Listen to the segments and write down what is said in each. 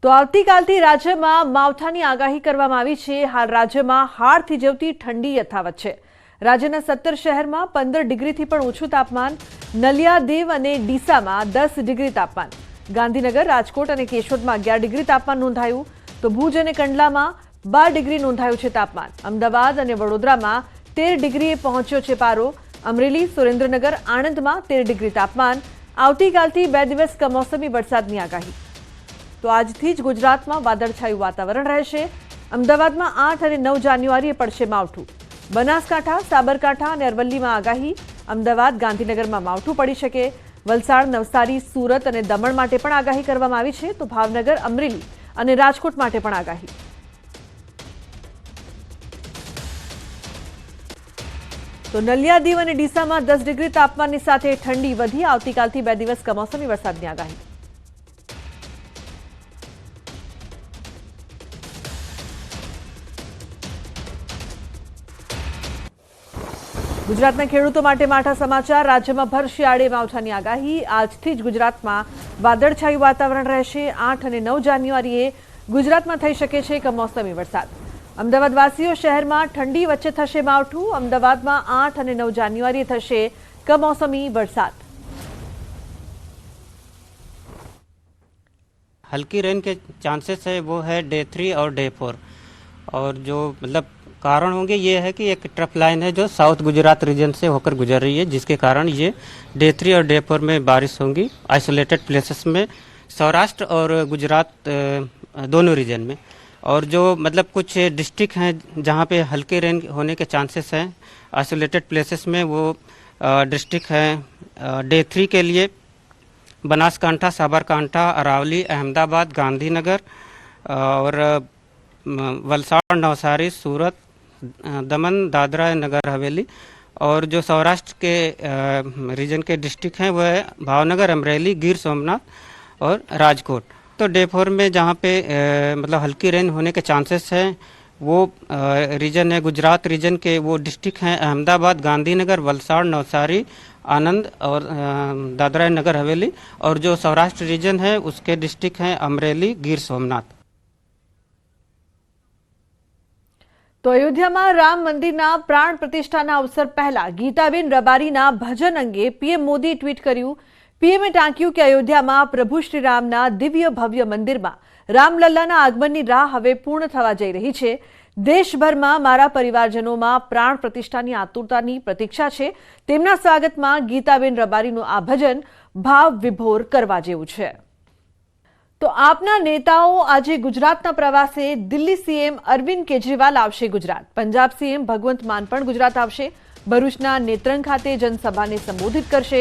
તો આવતીકાલથી રાજ્યમાં માવઠાની આગાહી કરવામાં આવી છે। હાલ રાજ્યમાં હાડ થીજવતી ઠંડી યથાવત છે। રાજ્યના 17 શહેરમાં 15 ડિગ્રીથી પણ ઓછું તાપમાન, નલિયા, દેવ અને ડીસામાં 10 ડિગ્રી તાપમાન, ગાંધીનગર, રાજકોટ અને કેશોદમાં 11 ડિગ્રી તાપમાન નોંધાયું, તો ભુજ અને કંડલામાં 12 ડિગ્રી નોંધાયું છે તાપમાન। અમદાવાદ અને વડોદરામાં 13 ડિગ્રીએ પહોંચ્યો છે પારો। અમરેલી, સુરેન્દ્રનગર, આણંદમાં 13 ડિગ્રી તાપમાન। આવતીકાલથી 2 દિવસ કમોસમી વરસાદની આગાહી। તો આજથી જ ગુજરાતમાં વાદળછાયું વાતાવરણ રહેશે। અમદાવાદમાં 8 અને 9 જાન્યુઆરીએ પડશે માવઠું। બનાસકાંઠા, સાબરકાંઠા અને અરવલ્લીમાં આગાહી। અમદાવાદ, ગાંધીનગરમાં માવઠું પડી શકે। વલસાડ, નવસારી, સુરત અને દમણ માટે પણ આગાહી કરવામાં આવી છે, તો ભાવનગર, અમરેલી અને રાજકોટ માટે પણ આગાહી। તો નલિયા, દીવ અને ડીસામાં 10 ડિગ્રી તાપમાનની સાથે ઠંડી વધી। આવતીકાલથી 2 દિવસ કમોસમી વરસાદની આગાહી। ગુજરાતના ખેડૂતો માટે માઠા સમાચાર। રાજ્યમાં ભર શિયાળે માવઠાની આગાહી। આજથી જ ગુજરાતમાં વાદળછાયું વાતાવરણ રહેશે। 8 અને 9 જાન્યુઆરીએ ગુજરાતમાં થઈ શકે છે કમોસમી વરસાદ। અમદાવાદવાસીઓ શહેરમાં ઠંડી વચ્ચે થશે માવઠું। અમદાવાદમાં 8 અને 9 જાન્યુઆરીએ થશે કમોસમી વરસાદ। हल्की रेन के चांसेस है वो है डे 3 और डे 4 और जो मतलब कारण होंगे ये है कि एक ट्रफ लाइन है जो साउथ गुजरात रीजन से होकर गुजर रही है, जिसके कारण ये डे 3 और डे 4 में बारिश होंगी आइसोलेटेड प्लेसेस में, सौराष्ट्र और गुजरात दोनों रीजन में। और जो मतलब कुछ डिस्ट्रिक्ट हैं जहाँ पे हल्के रेन होने के चांसेस हैं आइसोलेटेड प्लेसेस में, वो डिस्ट्रिक्ट हैं डे 3 के लिए बनासकांठा, साबरकांठा, अरावली, अहमदाबाद, गांधीनगर और वलसाड़, नवसारी, सूरत, दमन, दादरा नगर हवेली। और जो सौराष्ट्र के रीजन के डिस्ट्रिक्ट हैं वह है भावनगर, अमरेली, गिर सोमनाथ और राजकोट। तो डे 4 में जहाँ पे मतलब हल्की रेन होने के चांसेस हैं वो रीजन है गुजरात रीजन के, वो डिस्ट्रिक्ट हैं अहमदाबाद, गांधीनगर, वलसाड़, नवसारी, आनंद और दादरा नगर हवेली। और जो सौराष्ट्र रीजन है उसके डिस्ट्रिक्ट हैं अमरेली, गिर सोमनाथ। तो अयोध्याમાં રામ મંદિરના પ્રાણ પ્રતિષ્ઠાના અવસર પહેલા ગીતાબેન રબારીના ભજન અંગે પીએમ મોદીએ ટ્વીટ કર્યું। પીએમએ ટાંક્યું કે અયોધ્યામાં પ્રભુ શ્રીરામના દિવ્ય ભવ્ય મંદિરમાં રામલલ્લાના આગમનની રાહ હવે પૂર્ણ થવા જઈ રહી છે। દેશભરમાં મારા પરિવારજનોમાં प्राण प्रतिष्ठानी आतुरतानी प्रतीक्षा छे। તેમના સ્વાગતમાં ગીતાબેન રબારીનું આ ભજન ભાવ વિભોર કરવા જેવું છે। તો આપના નેતાઓ આજે ગુજરાતના પ્રવાસે દિલ્હી સીએમ અરવિંદ કેજરીવાલ આવશે ગુજરાત। પંજાબ સીએમ ભગવંત માન પણ ગુજરાત આવશે। ભરૂચના નેત્રંગ ખાતે જનસભાને સંબોધિત કરશે।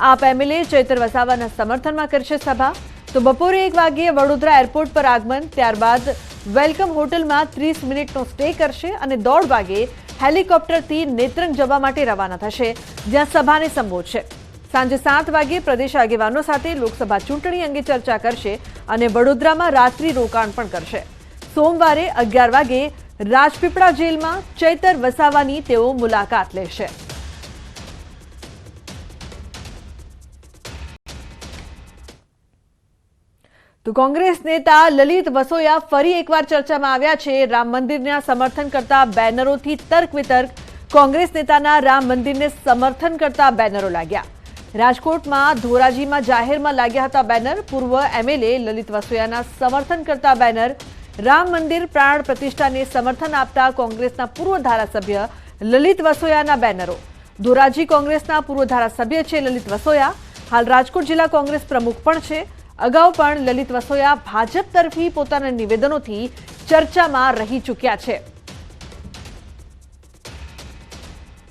આપ એમએલએ ચૈતર વસાવાના સમર્થનમાં કરશે સભા। તો બપોરે 1 વાગ્યે વડોદરા એરપોર્ટ પર આગમન, ત્યારબાદ વેલકમ હોટલમાં 30 મિનિટનો સ્ટે કરશે અને 1:30 વાગે હેલિકોપ્ટરથી નેત્રંગ જવા માટે રવાના થશે, જ્યાં સભાને સંબોધશે। સાંજે 7 વાગે પ્રદેશ આગેવાનો સાથે લોકસભા ચૂંટણી અંગે ચર્ચા કરશે અને વડોદરામાં રાત્રિ રોકાણ પણ કરશે। સોમવારે 11 વાગે રાજપીપળા જેલમાં ચૈતર વસાવાની તેઓ મુલાકાત લેશે। તો કોંગ્રેસ નેતા લલિત વસોયા ફરી એકવાર ચર્ચામાં આવ્યા છે। રામ મંદિરના સમર્થન કરતા બેનરોથી તર્ક વિતર્ક। કોંગ્રેસ નેતાના રામ મંદિરને સમર્થન કરતા બેનરો लाग्યા। રાજકોટમાં ધોરાજીમાં જાહેરમાં लाग्યા હતા બેનર। પૂર્વ એમએલએ લલિત વસોયાના સમર્થન કરતા બેનર। રામ મંદિર પ્રાણ પ્રતિષ્ઠાને સમર્થન આપતા કોંગ્રેસના પૂર્વ ધારાસભ્ય લલિત વસોયાના બેનરો। ધોરાજી કોંગ્રેસના પૂર્વ ધારાસભ્ય છે લલિત વસોયા, હાલ રાજકોટ જિલ્લા કોંગ્રેસ પ્રમુખ પણ છે। અગાઉ પણ લલિત વસોયા ભાજપ તરફી પોતાના નિવેદનોથી ચર્ચામાં રહી ચૂક્યા છે।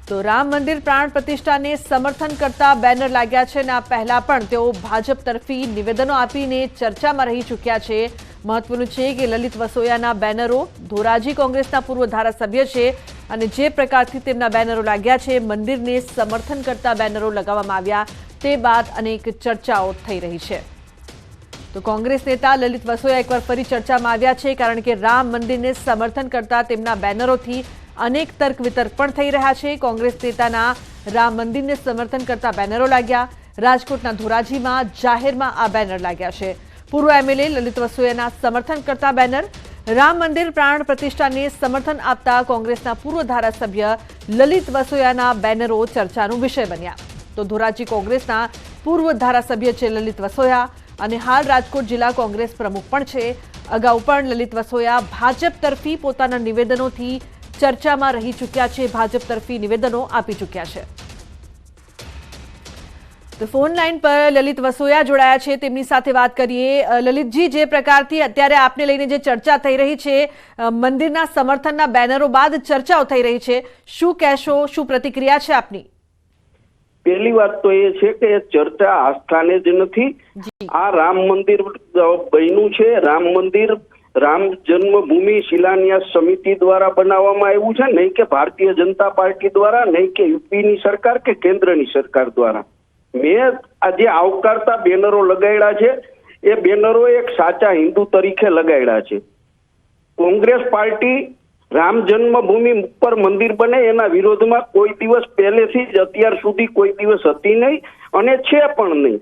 તો રામ મંદિર પ્રાણ પ્રતિષ્ઠાને સમર્થન કરતા બેનર लाग्યા છે અને આ પહેલા પણ તેઓ ભાજપ તરફી નિવેદનો આપીને ચર્ચામાં રહી ચૂક્યા છે। મહત્વનું છે કે લલિત વસોયાના બેનરો ધોરાજી કોંગ્રેસના પૂર્વ ધારાસભ્ય છે અને જે પ્રકારથી તેમના બેનરો लाग्યા છે, મંદિરને સમર્થન કરતા બેનરો લગાવવામાં આવ્યા તે બાદ અનેક ચર્ચાઓ થઈ રહી છે। તો કોંગ્રેસ नेता ललित वसोया एक बार फरी चर्चाમાં આવ્યા છે, કારણ કે રામ મંદિરને સમર્થન કરતા તેમના બેનરોથી અનેક તર્ક વિતર્ક પણ થઈ રહ્યા છે। કોંગ્રેસ નેતાના રામ મંદિરને સમર્થન કરતા બેનરો લાગ્યા। રાજકોટના ધોરાજીમાં જાહેરમાં આ બેનર લાગ્યા છે। પૂર્વ એમએલએ લલિત વસોયાના સમર્થન કરતા બેનર, રામ મંદિર પ્રાણ પ્રતિષ્ઠાને સમર્થન આપતા કોંગ્રેસના પૂર્વ ધારાસભ્ય લલિત વસોયાના બેનરો ચર્ચાનો વિષય બન્યા. તો ધોરાજી કોંગ્રેસના પૂર્વ ધારાસભ્ય છે લલિત વસોયા અને હાલ રાજકોટ જિલ્લા કોંગ્રેસ પ્રમુખ પણ છે. અગાઉ પણ લલિત વસોયા ભાજપ તરફી પોતાના નિવેદનોથી ચર્ચામાં રહી ચૂક્યા છે, ભાજપ તરફી નિવેદનો આપી ચૂક્યા છે. તો ફોન લાઈન પર લલિત વસોયા જોડાયા છે, તેમની સાથે વાત કરીએ. લલિતજી, જે પ્રકારથી અત્યારે આપને લઈને જે ચર્ચા થઈ રહી છે, મંદિરના સમર્થનના બેનરો બાદ ચર્ચાઓ થઈ રહી છે, શું કહેશો, શું પ્રતિક્રિયા છે આપની? પહેલી વાત તો એ છે કે ચર્ચા આસ્થાને જ નથી. આ રામ મંદિર બન્યું છે. રામ મંદિર રામ જન્મભૂમિ શિલાન્યાસ સમિતિ દ્વારા બનાવવામાં આવ્યું છે, નહીં કે ભારતીય જનતા પાર્ટી દ્વારા, નહીં કે યુપીની સરકાર કે કેન્દ્રની સરકાર દ્વારા. મેં આજે આવકારતા બેનરો લગાડ્યા છે, એ બેનરો એક સાચા હિન્દુ તરીકે લગાડ્યા છે. કોંગ્રેસ પાર્ટી રામ જન્મભૂમિ ઉપર મંદિર બને એના વિરોધમાં કોઈ દિવસ પહેલેથી જ અત્યાર સુધી કોઈ દિવસ હતી નહીં અને છે પણ નહીં.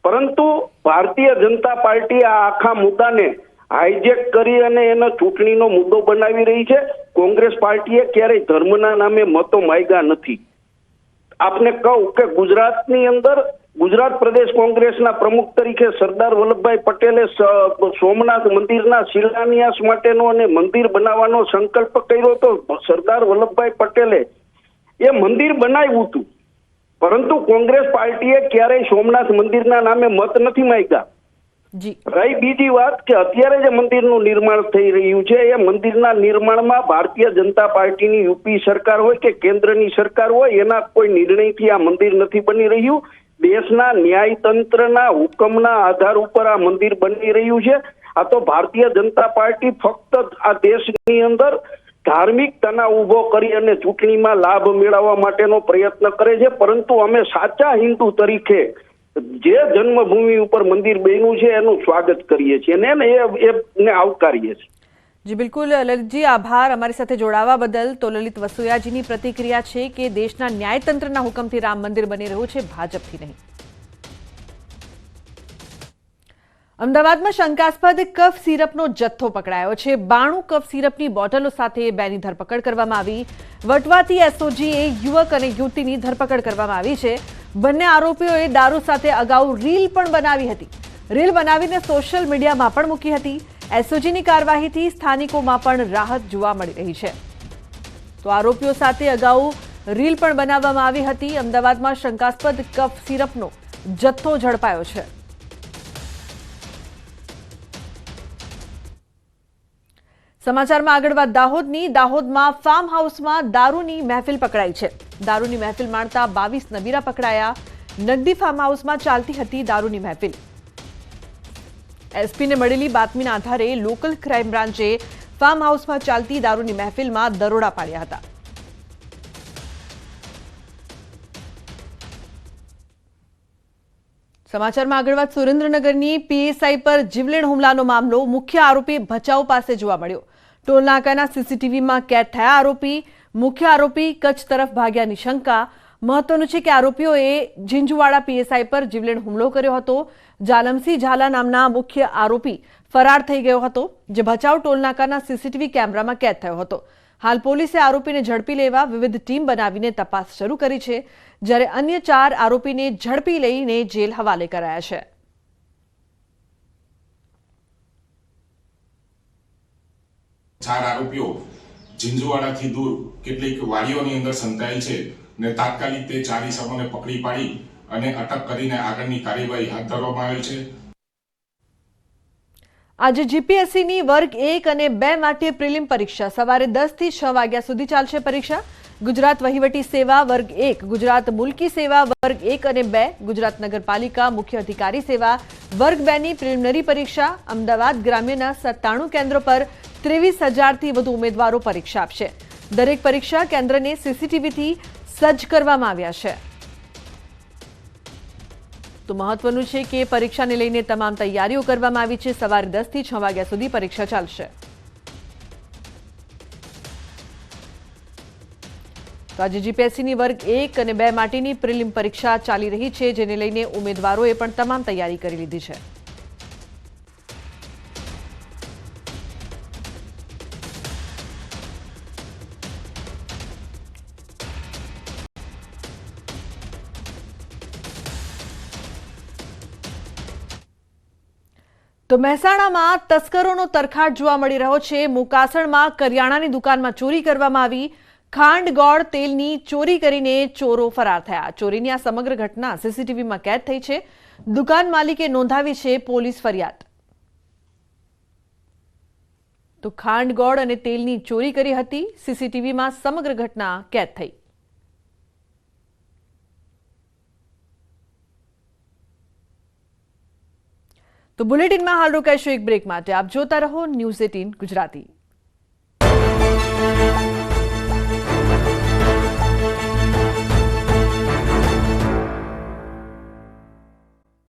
પરંતુ ભારતીય જનતા પાર્ટી આ આખા મુદ્દાને હાઈજેક કરી અને એનો ચૂંટણીનો મુદ્દો બનાવી રહી છે. કોંગ્રેસ પાર્ટીએ ક્યારેય ધર્મના નામે મતો માંગ્યા નથી. આપને કહું કે ગુજરાતની અંદર ગુજરાત પ્રદેશ કોંગ્રેસના પ્રમુખ તરીકે સરદાર વલ્લભભાઈ પટેલે સોમનાથ મંદિરના શિલાન્યાસ માટેનો અને મંદિર બનાવવાનો સંકલ્પ કર્યો હતો. સરદાર વલ્લભભાઈ પટેલે એ મંદિર બનાવ્યું હતું, પરંતુ કોંગ્રેસ પાર્ટીએ ક્યારેય સોમનાથ મંદિરના નામે મત નથી માંગ્યા. રહી બીજી વાત કે અત્યારે જે મંદિરનું નિર્માણ થઈ રહ્યું છે, એ મંદિરના નિર્માણમાં ભારતીય જનતા પાર્ટીની યુપી સરકાર હોય કે કેન્દ્રની સરકાર હોય, એના કોઈ નિર્ણયથી આ મંદિર નથી બની રહ્યું. દેશના ન્યાયતંત્રના હુકમના આધાર ઉપર આ મંદિર બની રહ્યું છે. આ તો ભારતીય જનતા પાર્ટી ફક્ત આ દેશની અંદર ધાર્મિક તણાવ ઉભો કરી અને ચૂંટણીમાં લાભ મેળવવા માટેનો પ્રયત્ન કરે છે. પરંતુ અમે સાચા હિન્દુ તરીકે જે જન્મભૂમિ ઉપર મંદિર બન્યું છે એનું સ્વાગત કરીએ છીએ અને એને આવકારીએ છીએ. જી બિલકુલ લલિતજી, આભાર અમારી સાથે જોડાવા બદલ. તો લલિત વસોયાજીની પ્રતિક્રિયા છે કે દેશના ન્યાયતંત્રના હુકમથી રામ મંદિર બની રહ્યું છે, ભાજપથી નહીં. અમદાવાદમાં શંકાસ્પદ કફ સિરપનો જથ્થો પકડાયો છે. 92 કફ સિરપની બોટલો સાથે બેની ધરપકડ કરવામાં આવી. વટવાથી એસઓજીએ યુવક અને યુવતીની ધરપકડ કરવામાં આવી છે. બંને આરોપીઓએ દારૂ સાથે અગાઉ રીલ પણ બનાવી હતી. રીલ બનાવીને સોશિયલ મીડિયામાં પણ મૂકી હતી. એસઓજીની કાર્યવાહીથી સ્થાનિકોમાં પણ રાહત જોવા મળી રહી છે. તો આરોપીઓ સાથે અગાઉ રીલ પણ બનાવવામાં આવી હતી. અમદાવાદમાં શંકાસ્પદ કફ સિરપનો જથ્થો ઝડપાયો છે. સમાચારમાં આગળ વાત દાહોદમાં ફાર્મ હાઉસમાં દારૂની મહેફિલ પકડાઈ છે. દારૂની મહેફિલ માણતા 22 નબીરા પકડાયા. નગદી ફાર્મ હાઉસમાં ચાલતી હતી દારૂની મહેફિલ. એસપીને મળેલી બાતમીના આધારે લોકલ ક્રાઇમ બ્રાન્ચે ફાર્મ હાઉસમાં ચાલતી દારૂની મહેફિલમાં દરોડા પાડ્યા હતા. સમાચારમાં આગળ વાત સુરેન્દ્રનગરની પીએસઆઈ પર જીવલેણ હુમલાનો મામલો. મુખ્ય આરોપી ભચાઉ પાસે જોવા મળ્યો. ટોલનાકાના સીસીટીવીમાં કેદ થયા આરોપી. મુખ્ય આરોપી કચ્છ તરફ ભાગ્યાની શંકા. મહત્વનું છે કે આરોપીઓએ ઝીંઝુવાડા પીએસઆઈ પર જીવલેણ હુમલો કર્યો હતો. જાલમસિંહ ઝાલા નામના મુખ્ય આરોપી ફરાર થઈ ગયો હતો, જે ભચાઉ ટોલનાકાના સીસીટીવી કેમેરામાં કેદ થયો હતો. હાલ પોલીસે આરોપીને ઝડપી લેવા વિવિધ ટીમ બનાવીને તપાસ શરૂ કરી છે, જ્યારે અન્ય 4 આરોપીને ઝડપી લઈને જેલ હવાલે કરાયા છે. ચાર આરોપીઓ ઝીંઝુવાડાથી દૂર કેટલીક વાડીઓની અંદર સંતાયેલ છે ને તાત્કાલિક તે 4 ઇસમોને પકડી પાડી અને અટક કરીને આગળની કાર્યવાહી હાથ ધરવામાં આવેલ છે. આજે જીપીએસસીની વર્ગ 1 અને 2 માટે પ્રિલિમ પરીક્ષા સવારે 10 થી 6 વાગ્યા સુધી ચાલશે. પરીક્ષા ગુજરાત વહીવટી સેવા વર્ગ 1, ગુજરાત મુલકી સેવા વર્ગ 1 અને 2, ગુજરાત નગરપાલિકા મુખ્ય અધિકારી સેવા વર્ગ 2 ની પ્રિલિમિનરી પરીક્ષા. અમદાવાદ ગ્રામ્યના 97 કેન્દ્રો પર 23,000થી વધુ ઉમેદવારો પરીક્ષા આપશે. દરેક પરીક્ષા કેન્દ્રને સીસીટીવીથી સજ્જ કરવામાં આવ્યા છે. તો મહત્વનું છે કે પરીક્ષાને લઈને તમામ તૈયારીઓ કરવામાં આવી છે. સવારે 10 થી 6 વાગ્યા સુધી પરીક્ષા ચાલશે. તો આજે જીપીએસસીની વર્ગ 1 અને 2 માટેની પ્રિલિમ પરીક્ષા ચાલી રહી છે, જેને લઈને ઉમેદવારોએ પણ તમામ તૈયારી કરી લીધી છે. તો મહેસાણામાં તસ્કરોનો તરખાટ જોવા મળી રહ્યો છે। મોકાસણમાં કરિયાણાની દુકાનમાં ચોરી કરવામાં આવી। ખાંડ ગોળ તેલની ચોરી કરીને ચોરો ફરાર થયા। ચોરીની આ સમગ્ર ઘટના સીસીટીવીમાં કેદ થઈ છે। દુકાન માલિકે નોંધાવી છે પોલીસ ફરિયાદ। તો ખાંડ ગોળ અને તેલની ચોરી કરી હતી। સીસીટીવીમાં સમગ્ર ઘટના કેદ થઈ। તો બુલેટિનમાં હાલ રોકાઈશું એક બ્રેક માટે। આપ જોતા રહો ન્યૂઝ 18 ગુજરાતી।